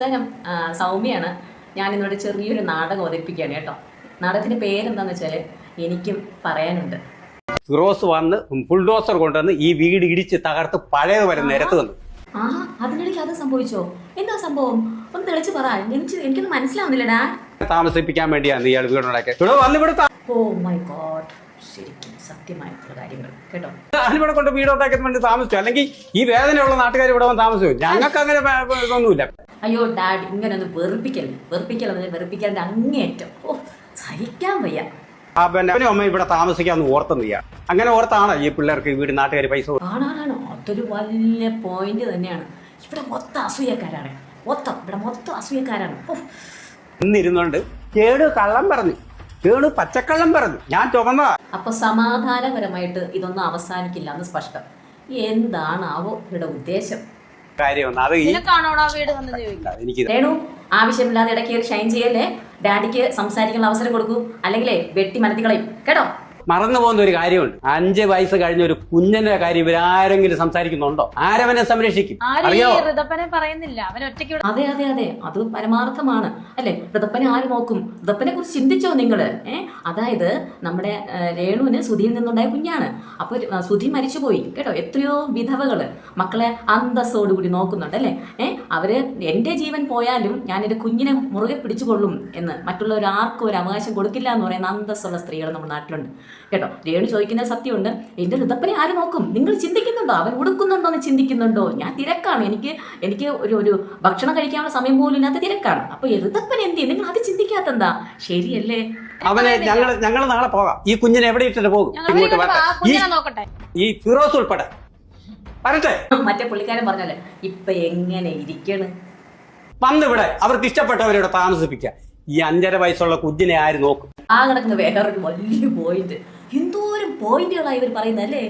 നമസ്കാരം, സൗമ്യയാണ്. ഞാൻ ഇന്നോട് ചെറിയൊരു നാടകം അവതരിപ്പിക്കുകയാണ് കേട്ടോ. നാടകത്തിന്റെ പേരെന്താന്ന് വെച്ചാൽ എനിക്കും പറയാനുണ്ട്. ഫിറോസ് വന്ന് ബുൾഡോസർ കൊണ്ടുവന്ന് ഈ വീട് ഇടിച്ച് തകർത്ത് പഴയതുവരെ നിരത്ത് വന്നു. അതിനിടയ്ക്ക് അത് സംഭവിച്ചോ? എന്താ സംഭവം? ഒന്ന് തെളിച്ച് പറ. എനിക്കൊന്നും മനസ്സിലാവുന്നില്ലടാ. താമസിപ്പിക്കാൻ വേണ്ടിയാണ് ഇയാൾ വീടുണ്ടാക്കിയത്. ഓ മൈ ഗോഡ്, ശരിക്കും സത്യമായിട്ടുള്ള കാര്യങ്ങൾ കേട്ടോ. ഇവിടെ കൊണ്ട് വീടുണ്ടാക്കാൻ വേണ്ടി താമസിച്ചു. അല്ലെങ്കിൽ ഈ വേദനയുള്ള നാട്ടുകാർ ഇവിടെ വന്ന് താമസിച്ചു. ഞങ്ങൾക്ക് അങ്ങനെ ഇതൊന്നുമില്ല. അയ്യോ ഡാഡ്, ഇങ്ങനെ ഒന്ന് വെറുപ്പിക്കലിന്റെ അങ്ങേയറ്റം. ഓ, സഹിക്കാൻ വയ്യ. അമ്മ ഇവിടെ താമസിക്കാന്ന് ഓർത്തുന്നില്ല. അങ്ങനെ ഓർത്താണ് ഈ പിള്ളേർക്ക് വീട് നാട്ടുകാർ പൈസ. ആണാണോ? അതൊരു വലിയ പോയിന്റ് തന്നെയാണ്. ഇവിടെ മൊത്തം അസൂയക്കാരാണ്. ഇവിടെ മൊത്തം അസൂയക്കാരാണ്. ഇന്നിരുന്നോണ്ട് കേട് കള്ളം പറഞ്ഞു, കേട് പച്ചക്കള്ളം പറഞ്ഞു, ഞാൻ ചുമന്നതാ. അപ്പൊ സമാധാനപരമായിട്ട് ഇതൊന്നും അവസാനിക്കില്ല എന്ന് സ്പഷ്ടം. എന്താണാവോ ഇവിടെ ഉദ്ദേശം? രേണു, ആവശ്യമില്ലാതെ ഇടയ്ക്ക് ഷൈൻ ചെയ്യല്ലേ. ഡാഡിക്ക് സംസാരിക്കാനുള്ള അവസരം കൊടുക്കൂ, അല്ലെങ്കിലേ വെട്ടി മനത്തിക്കളയും കേട്ടോ. മറന്നു പോകുന്ന ഒരു കാര്യമുണ്ട്. 5 വയസ്സ് കഴിഞ്ഞ ഒരു കുഞ്ഞിന്റെ കാര്യം ഇവരാരെങ്കിലും സംസാരിക്കുന്നുണ്ടോ? ആരവനെ സംരക്ഷിക്കും? അതെ അതെ അതെ, അത് പരമാർത്ഥമാണ് അല്ലെ. ഋതപ്പനെ ആര് നോക്കും? ഋതപ്പനെ കുറിച്ച് ചിന്തിച്ചോ നിങ്ങള്? അതായത് നമ്മുടെ രേണുവിന് സുധിയിൽ നിന്നുണ്ടായ കുഞ്ഞാണ്. അപ്പൊ സുധി മരിച്ചുപോയി കേട്ടോ. എത്രയോ വിധവകള് മക്കളെ അന്തസ്സോടുകൂടി നോക്കുന്നുണ്ട് അല്ലെ. അവര് എന്റെ ജീവൻ പോയാലും ഞാൻ എന്റെ കുഞ്ഞിനെ മുറുകെ പിടിച്ചുകൊള്ളും എന്ന് മറ്റുള്ളവർ ആർക്കും ഒരു അവകാശം കൊടുക്കില്ല എന്ന് പറയുന്ന അന്തസ്സുള്ള സ്ത്രീകൾ നമ്മുടെ നാട്ടിലുണ്ട് കേട്ടോ. രേണു ചോദിക്കുന്ന സത്യമുണ്ട്. എന്റെ ഋതപ്പനെ ആര് നോക്കും? നിങ്ങൾ ചിന്തിക്കുന്നുണ്ടോ? അവൻ ഉടുക്കുന്നുണ്ടോ എന്ന് ചിന്തിക്കുന്നുണ്ടോ? ഞാൻ തിരക്കാണ്. എനിക്ക് ഒരു ഭക്ഷണം കഴിക്കാനുള്ള സമയം പോലും ഇല്ലാത്ത തിരക്കാണ്. അപ്പൊ ഋതപ്പൻ എന്ത് ചെയ്യും? നിങ്ങൾ അത് ചിന്തിക്കാത്തെന്താ? ശരിയല്ലേ? അവനെ ഞങ്ങൾ നാളെ പോകാം. ഈ കുഞ്ഞിനെ എവിടെ ഇട്ടിട്ട് പോകും? ഇങ്ങോട്ട് ഈ ഫിറോസ് ഉൾപ്പെടെ വരട്ടെ. മറ്റേ പുള്ളിക്കാരൻ പറഞ്ഞല്ലേ ഇപ്പൊ എങ്ങനെ ഇരിക്കണ്? വന്നിവിടെ അവർക്ക് ഇഷ്ടപ്പെട്ടവരിവിടെ താമസിപ്പിക്കുക. ഈ 5.5 വയസ്സുള്ള കുഞ്ഞിനെ ആര് നോക്കും? ആ കിടക്കുന്ന വേറൊരു വലിയ പോയിന്റ്. എന്തോരം പോയിന്റുകളാണ് ഇവർ പറയുന്നല്ലേ.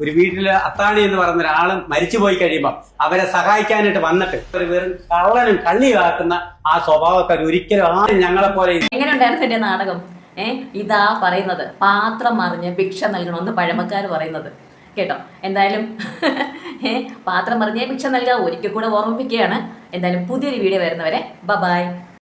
ഒരു വീട്ടില് അത്താണി എന്ന് പറയുന്ന ഒരാളും മരിച്ചു പോയി കഴിയുമ്പോ അവരെ സഹായിക്കാനായിട്ട് വന്നിട്ട് ഒരു വെറും കള്ളനും കള്ളിയാക്കുന്ന ആ സ്വഭാവക്കാർ ഒരിക്കലും ആരും ഞങ്ങളെ പോലെ. എങ്ങനെ ഉണ്ടായിരുന്നു എന്റെ നാടകം? ഇതാ പറയുന്നത്, പാത്രം മറിഞ്ഞ് ഭിക്ഷ നൽകണമെന്ന് പഴമക്കാർ പറയുന്നത് കേട്ടോ. എന്തായാലും പാത്രം മറിഞ്ഞേ ഭിക്ഷ നൽകാൻ ഒരിക്കൽ കൂടെ ഓർമ്മിപ്പിക്കുകയാണ്. എന്തായാലും പുതിയൊരു വീഡിയോ വരുന്നവരെ ബൈ.